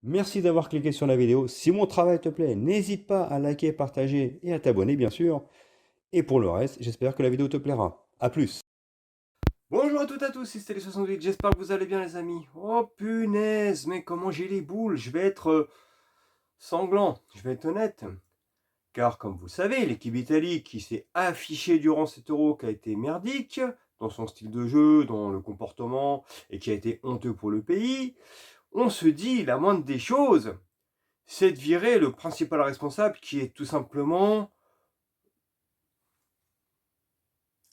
Merci d'avoir cliqué sur la vidéo. Si mon travail te plaît, n'hésite pas à liker, partager et à t'abonner, bien sûr. Et pour le reste, j'espère que la vidéo te plaira. A plus. Bonjour à toutes et à tous, c'est Stélé68, j'espère que vous allez bien les amis. Oh punaise, mais comment j'ai les boules, je vais être sanglant, je vais être honnête. Car comme vous le savez, l'équipe Italie qui s'est affichée durant cet Euro qui a été merdique, dans son style de jeu, dans le comportement, et qui a été honteux pour le pays, on se dit la moindre des choses, c'est de virer le principal responsable qui est tout simplement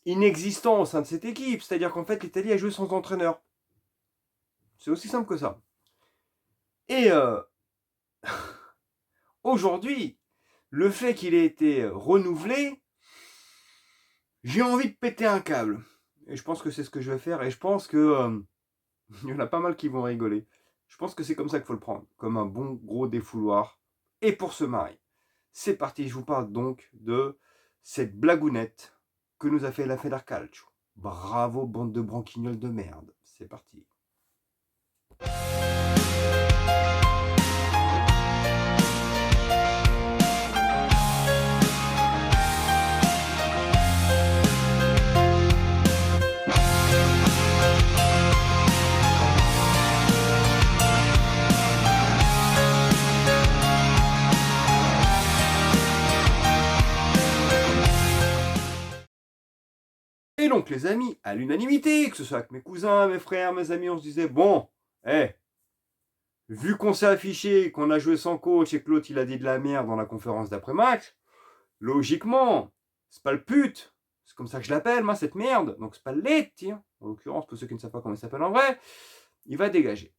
inexistant au sein de cette équipe. C'est-à-dire qu'en fait, l'Italie a joué sans entraîneur. C'est aussi simple que ça. Et aujourd'hui, le fait qu'il ait été renouvelé, j'ai envie de péter un câble. Et je pense que c'est ce que je vais faire. Et je pense que il y en a pas mal qui vont rigoler. Je pense que c'est comme ça qu'il faut le prendre. Comme un bon gros défouloir. Et pour se marier. C'est parti, je vous parle donc de cette blagounette que nous a fait la Federcalcio. Bravo, bande de branquignoles de merde. C'est parti. Et donc, les amis, à l'unanimité, que ce soit avec mes cousins, mes frères, mes amis, on se disait, bon, vu qu'on s'est affiché, qu'on a joué sans coach et que l'autre il a dit de la merde dans la conférence d'après-match, logiquement, c'est pas le pute, c'est comme ça que je l'appelle, moi, cette merde, donc c'est pas le lait, tiens, en l'occurrence, pour ceux qui ne savent pas comment il s'appelle en vrai, il va dégager.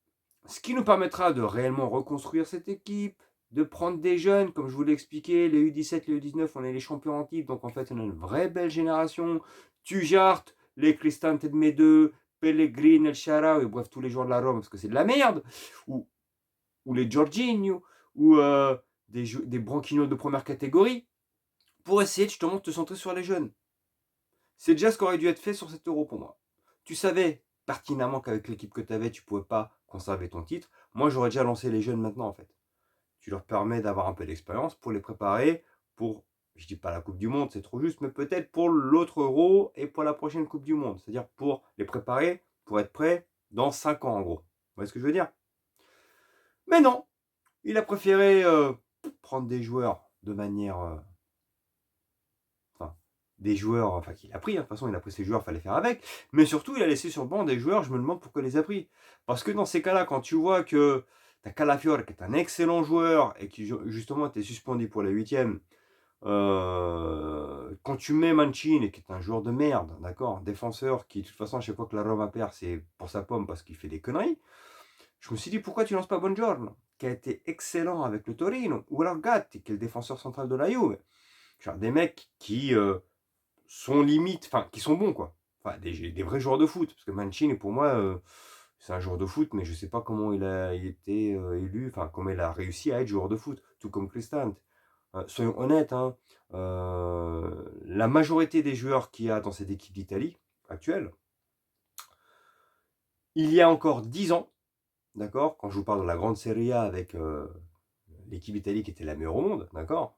Ce qui nous permettra de réellement reconstruire cette équipe, de prendre des jeunes, comme je vous l'ai expliqué, les U17, les U19, on est les champions en titre, donc en fait on a une vraie belle génération. Tujart, les Cristante de Medeux, Pellegrini, El Shaarawy, bref tous les joueurs de la Rome, parce que c'est de la merde, ou les Jorginho, ou des branquignols de première catégorie, pour essayer justement de te centrer sur les jeunes. C'est déjà ce qui aurait dû être fait sur cet Euro pour moi. Tu savais pertinemment qu'avec l'équipe que tu avais, tu ne pouvais pas conserver ton titre. Moi, j'aurais déjà lancé les jeunes maintenant, en fait. Tu leur permets d'avoir un peu d'expérience pour les préparer pour, je dis pas la Coupe du Monde, c'est trop juste, mais peut-être pour l'autre Euro et pour la prochaine Coupe du Monde. C'est-à-dire pour les préparer, pour être prêts dans 5 ans, en gros. Vous voyez ce que je veux dire? Mais non, il a préféré prendre des joueurs de manière des joueurs, enfin qu'il a pris, de toute façon il a pris ses joueurs, il fallait faire avec, mais surtout il a laissé sur le banc des joueurs, je me demande pourquoi il les a pris. Parce que dans ces cas-là, quand tu vois que tu as Calafiore qui est un excellent joueur et qui justement était suspendu pour la 8e, quand tu mets Mancini qui est un joueur de merde, d'accord, défenseur qui de toute façon à chaque fois que la Roma perd c'est pour sa pomme parce qu'il fait des conneries, je me suis dit pourquoi tu lances pas Buongiorno qui a été excellent avec le Torino, ou alors Gatti qui est le défenseur central de la Juve. Genre des mecs qui sont limites, enfin, qui sont bons, quoi. Enfin, des vrais joueurs de foot. Parce que Mancini, pour moi, c'est un joueur de foot, mais je sais pas comment il a été élu, enfin, comment il a réussi à être joueur de foot, tout comme Cristante. Soyons honnêtes, hein, la majorité des joueurs qu'il y a dans cette équipe d'Italie actuelle, il y a encore 10 ans, d'accord, quand je vous parle de la grande Serie A avec l'équipe d'Italie qui était la meilleure au monde, d'accord,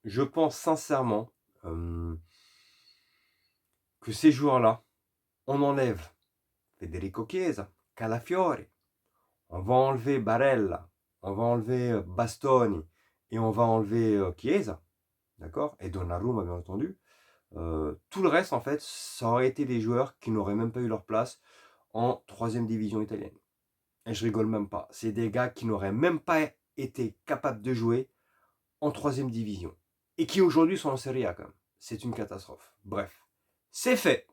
je pense sincèrement que ces joueurs-là, on enlève Federico Chiesa, Calafiore, on va enlever Barella, on va enlever Bastoni et on va enlever Chiesa, d'accord, et Donnarumma bien entendu. Tout le reste, en fait, ça aurait été des joueurs qui n'auraient même pas eu leur place en 3e division italienne. Et je rigole même pas. C'est des gars qui n'auraient même pas été capables de jouer en 3e division. Et qui aujourd'hui sont en Serie A quand même. C'est une catastrophe. Bref, c'est fait.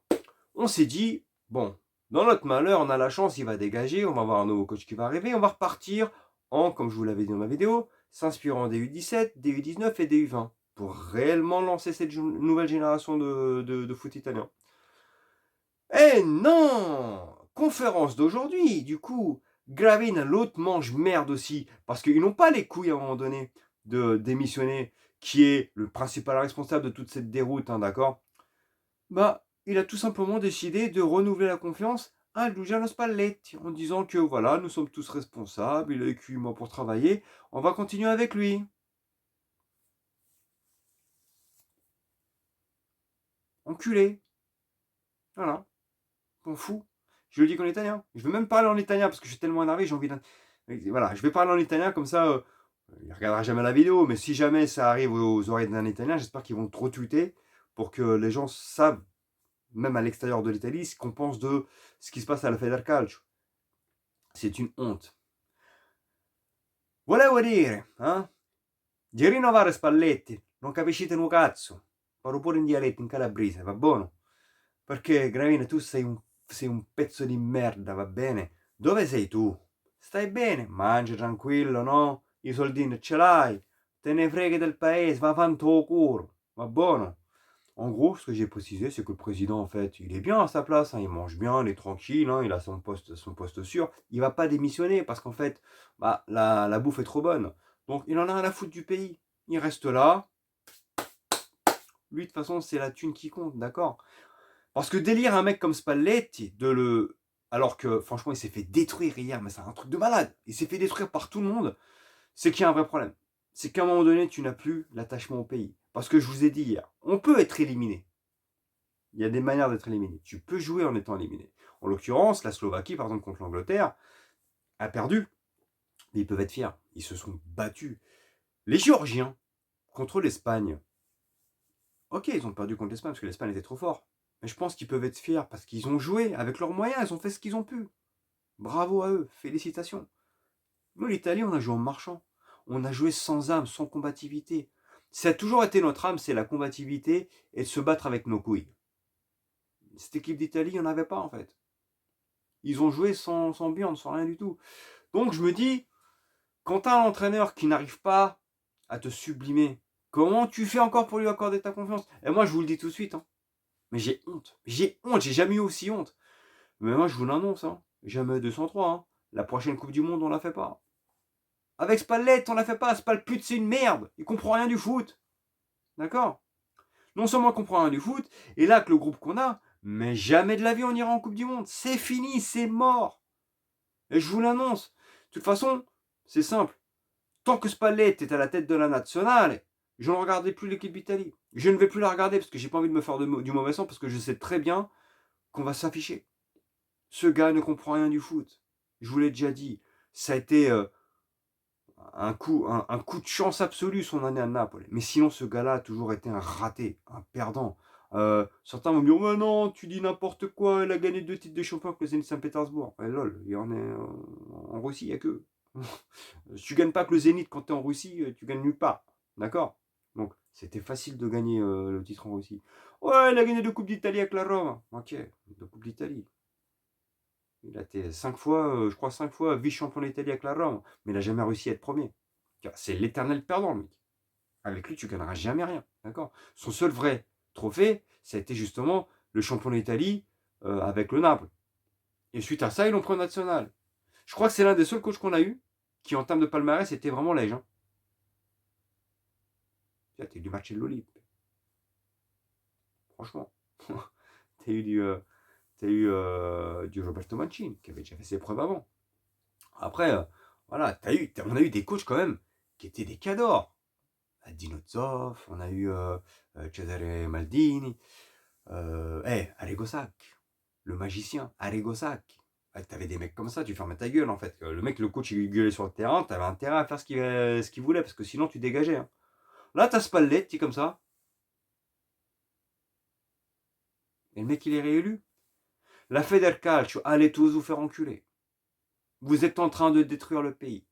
On s'est dit, bon, dans notre malheur, on a la chance, il va dégager, on va avoir un nouveau coach qui va arriver, on va repartir en, comme je vous l'avais dit dans ma vidéo, s'inspirant des U17, des U19 et des U20 pour réellement lancer cette nouvelle génération de foot italien. Eh non! Conférence d'aujourd'hui, du coup, Gravin, l'autre mange merde aussi, parce qu'ils n'ont pas les couilles à un moment donné de démissionner, qui est le principal responsable de toute cette déroute, hein, d'accord? Bah, il a tout simplement décidé de renouveler la confiance à Luciano Spalletti, en disant que voilà, nous sommes tous responsables, il a eu 8 mois pour travailler, on va continuer avec lui. Enculé. Voilà. M'en fous. Je le dis qu'en italien. Je vais même parler en italien parce que je suis tellement énervé, j'ai envie d'un. Voilà, je vais parler en italien comme ça. Il ne regardera jamais la vidéo, mais si jamais ça arrive aux oreilles d'un italien, j'espère qu'ils vont trop tweeter pour que les gens savent, même à l'extérieur de l'Italie, ce qu'on pense de ce qui se passe à la Federcalcio. C'est une honte. Volevo dire, di rinnovare Spalletti, non capiscite un cazzo. Parlo pure in dialetto, in calabrese, va buono? Perché, Gravina, tu sei un pezzo di merda, va bene? Dove sei tu? Stai bene? Mangia tranquillo, no? I soldini ce l'hai? Te ne freghi del paese, va fanto au cours. Va buono? En gros, ce que j'ai précisé, c'est que le président, en fait, il est bien à sa place, il mange bien, il est tranquille, il a son poste sûr. Il va pas démissionner parce qu'en fait, bah, la bouffe est trop bonne. Donc, il en a rien à foutre du pays. Il reste là. Lui, de toute façon, c'est la thune qui compte, d'accord? Parce que délire un mec comme Spalletti, alors que franchement il s'est fait détruire hier, mais c'est un truc de malade, il s'est fait détruire par tout le monde, c'est qu'il y a un vrai problème. C'est qu'à un moment donné, tu n'as plus l'attachement au pays. Parce que je vous ai dit hier, on peut être éliminé. Il y a des manières d'être éliminé. Tu peux jouer en étant éliminé. En l'occurrence, la Slovaquie, par exemple, contre l'Angleterre, a perdu. Mais ils peuvent être fiers. Ils se sont battus. Les Géorgiens, contre l'Espagne, ok, ils ont perdu contre l'Espagne parce que l'Espagne était trop fort. Mais je pense qu'ils peuvent être fiers parce qu'ils ont joué avec leurs moyens, ils ont fait ce qu'ils ont pu. Bravo à eux, félicitations. Nous, l'Italie, on a joué en marchant. On a joué sans âme, sans combativité. Ça a toujours été notre âme, c'est la combativité et de se battre avec nos couilles. Cette équipe d'Italie, il n'y en avait pas en fait. Ils ont joué sans ambiance, sans rien du tout. Donc je me dis, quand tu as un entraîneur qui n'arrive pas à te sublimer, comment tu fais encore pour lui accorder ta confiance? Et moi, je vous le dis tout de suite, mais j'ai honte, j'ai jamais eu aussi honte. Mais moi, je vous l'annonce, jamais 203. La prochaine Coupe du Monde, on la fait pas. Avec Spalletti, on la fait pas. Spalletti, c'est une merde. Il comprend rien du foot. D'accord? Non seulement il comprend rien du foot, et là, que le groupe qu'on a, mais jamais de la vie on ira en Coupe du Monde. C'est fini, c'est mort. Et je vous l'annonce. De toute façon, c'est simple. Tant que Spalletti est à la tête de la nationale, je ne regardais plus l'équipe d'Italie. Je ne vais plus la regarder parce que j'ai pas envie de me faire du mauvais sang, parce que je sais très bien qu'on va s'afficher. Ce gars ne comprend rien du foot. Je vous l'ai déjà dit. Ça a été un coup de chance absolue son année à Naples. Mais sinon, ce gars-là a toujours été un raté, un perdant. Certains vont me dire, mais non, tu dis n'importe quoi, il a gagné 2 titres de champion avec le Zénith Saint-Pétersbourg. Ouais, lol, il y en est en Russie, il n'y a que. Si tu gagnes pas que le Zénith quand tu es en Russie, tu gagnes nulle part. D'accord? Donc, c'était facile de gagner le titre en Russie. Ouais, il a gagné 2 Coupes d'Italie avec la Rome. Ok, 2 Coupes d'Italie. Il a été 5 fois, je crois 5 fois vice-champion d'Italie avec la Rome, mais il n'a jamais réussi à être premier. C'est l'éternel perdant, le mec. Avec lui, tu gagneras jamais rien. D'accord? Son seul vrai trophée, ça a été justement le champion d'Italie avec le Naples. Et suite à ça, ils l'ont pris en national. Je crois que c'est l'un des seuls coachs qu'on a eu qui, en termes de palmarès, était vraiment léger. T'as eu du Marcello. Franchement. T'as eu du Roberto Mancini, qui avait déjà fait ses preuves avant. Après, voilà, on a eu des coachs quand même qui étaient des cadors. Dino Zoff, on a eu Cesare Maldini, Arrigo Sacchi, le magicien, Arrigo Sacchi. T'avais des mecs comme ça, tu fermais ta gueule en fait. Le coach il gueulait sur le terrain, t'avais intérêt à faire ce qu'il voulait, parce que sinon tu dégageais. Là, t'as Spalletti comme ça. Et le mec il est réélu. La Federcalcio, allez tous vous faire enculer. Vous êtes en train de détruire le pays.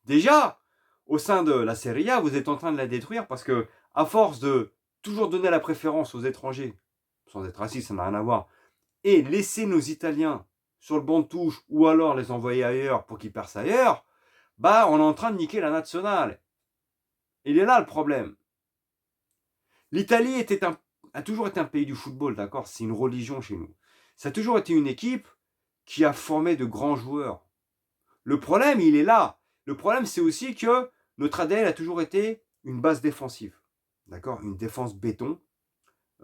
Déjà, au sein de la Serie A, vous êtes en train de la détruire parce que, à force de toujours donner la préférence aux étrangers, sans être raciste, ça n'a rien à voir, et laisser nos Italiens sur le banc de touche ou alors les envoyer ailleurs pour qu'ils percent ailleurs, bah on est en train de niquer la nationale. Il est là le problème. L'Italie a toujours été un pays du football, d'accord? C'est une religion chez nous. Ça a toujours été une équipe qui a formé de grands joueurs. Le problème, il est là. Le problème, c'est aussi que notre ADN a toujours été une base défensive. D'accord? Une défense béton.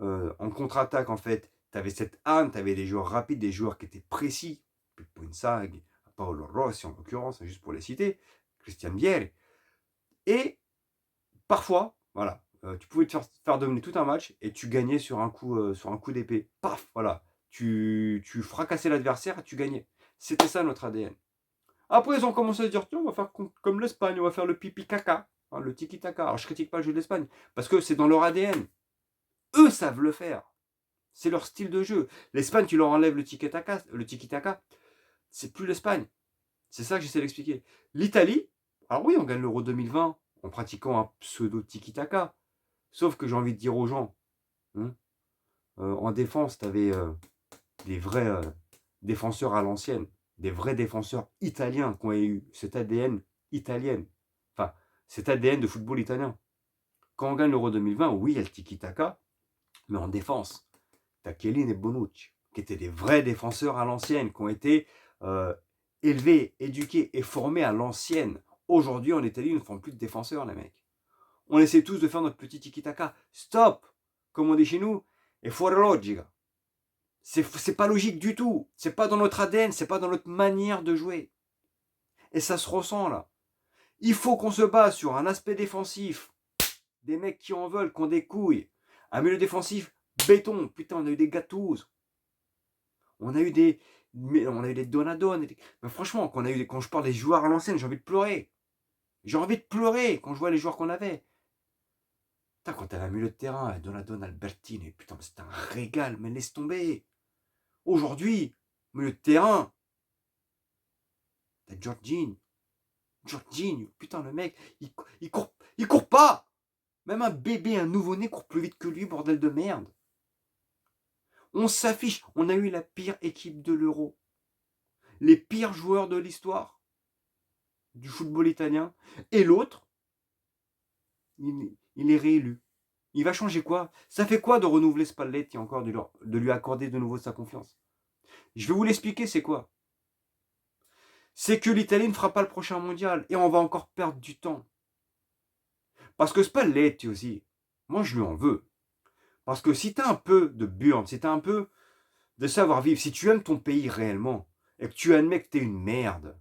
En contre-attaque, en fait, tu avais cette âme, tu avais des joueurs rapides, des joueurs qui étaient précis. Pippo Inzaghi, Paolo Rossi en l'occurrence, juste pour les citer, Christian Vieri. Et parfois, voilà, tu pouvais te faire dominer tout un match et tu gagnais sur un coup d'épée. Paf, voilà. Tu fracassais l'adversaire et tu gagnais. C'était ça notre ADN. Après, ils ont commencé à se dire, tiens, on va faire comme l'Espagne, on va faire le pipi-caca, hein, le tiki-taka. Alors, je critique pas le jeu de l'Espagne, parce que c'est dans leur ADN. Eux savent le faire. C'est leur style de jeu. L'Espagne, tu leur enlèves le tiki-taka, c'est plus l'Espagne. C'est ça que j'essaie d'expliquer. L'Italie, alors oui, on gagne l'Euro 2020 en pratiquant un pseudo tiki-taka. Sauf que j'ai envie de dire aux gens, hein, en défense, tu avais des vrais défenseurs à l'ancienne, des vrais défenseurs italiens qui ont eu cet ADN italien, enfin, cet ADN de football italien. Quand on gagne l'Euro 2020, oui, il y a le tiki-taka, mais en défense, tu as Chiellini et Bonucci, qui étaient des vrais défenseurs à l'ancienne, qui ont été élevés, éduqués et formés à l'ancienne. Aujourd'hui, en Italie, ils ne font plus de défenseurs, les mecs. On essaie tous de faire notre petit tiki-taka. Stop, comme on dit chez nous, et fuori logica. C'est pas logique du tout. C'est pas dans notre ADN, c'est pas dans notre manière de jouer. Et ça se ressent là. Il faut qu'on se base sur un aspect défensif. Des mecs qui en veulent, qui ont des couilles. Un milieu défensif, béton. Putain, on a eu des Gattuso. On a eu des Donadon. Mais franchement, quand je parle des joueurs à l'ancienne, j'ai envie de pleurer. J'ai envie de pleurer quand je vois les joueurs qu'on avait. Putain, quand t'avais un milieu de terrain, Donadon, Albertini, putain, c'était un régal, mais laisse tomber. Aujourd'hui, milieu de terrain, t'as Jorginho, putain, le mec, il court pas. Même un bébé, un nouveau-né court plus vite que lui, bordel de merde. On s'affiche, on a eu la pire équipe de l'Euro. Les pires joueurs de l'histoire du football italien. Et l'autre, il est réélu. Il va changer quoi? Ça fait quoi de renouveler Spalletti encore, de lui accorder de nouveau sa confiance? Je vais vous l'expliquer, c'est quoi? C'est que l'Italie ne fera pas le prochain mondial et on va encore perdre du temps. Parce que Spalletti aussi, moi je lui en veux. Parce que si tu as un peu de burn, si tu as un peu de savoir-vivre, si tu aimes ton pays réellement et que tu admets que tu es une merde,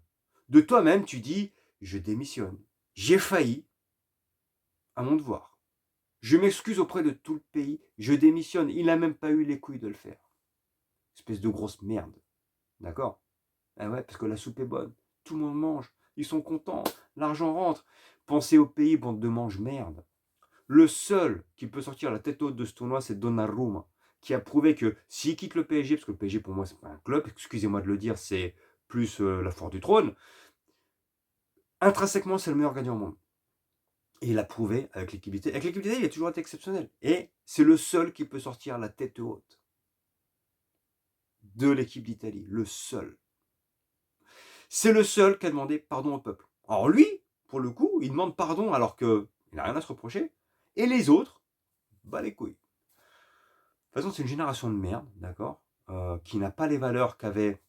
de toi-même tu dis je démissionne. J'ai failli à mon devoir. Je m'excuse auprès de tout le pays, je démissionne. Il n'a même pas eu les couilles de le faire. Espèce de grosse merde. D'accord? Ah ouais, parce que la soupe est bonne. Tout le monde mange. Ils sont contents. L'argent rentre. Pensez au pays, bande de mange-merde. Le seul qui peut sortir la tête haute de ce tournoi, c'est Donnarumma, qui a prouvé que s'il quitte le PSG, parce que le PSG pour moi c'est pas un club, excusez-moi de le dire, c'est plus la force du trône, intrinsèquement c'est le meilleur gagnant au monde. Et il a prouvé avec l'équipe d'Italie. Avec l'équipe d'Italie, il a toujours été exceptionnel. Et c'est le seul qui peut sortir la tête haute de l'équipe d'Italie. Le seul. C'est le seul qui a demandé pardon au peuple. Alors lui, pour le coup, il demande pardon alors qu'il n'a rien à se reprocher. Et les autres, bah les couilles. De toute façon, c'est une génération de merde, d'accord, qui n'a pas les valeurs qu'avaient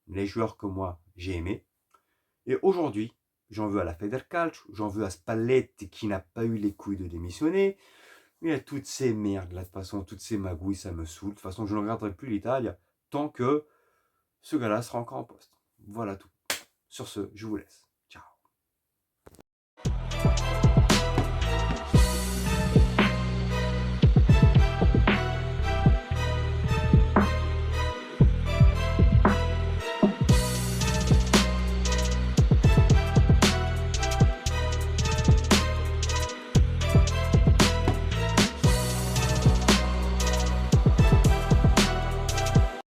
les joueurs que moi j'ai aimés. Et aujourd'hui, j'en veux à la Federcalcio, j'en veux à Spalletti qui n'a pas eu les couilles de démissionner. Il y a toutes ces merdes là, de toute façon, toutes ces magouilles, ça me saoule. De toute façon, je ne regarderai plus l'Italie tant que ce gars-là sera encore en poste. Voilà tout. Sur ce, je vous laisse.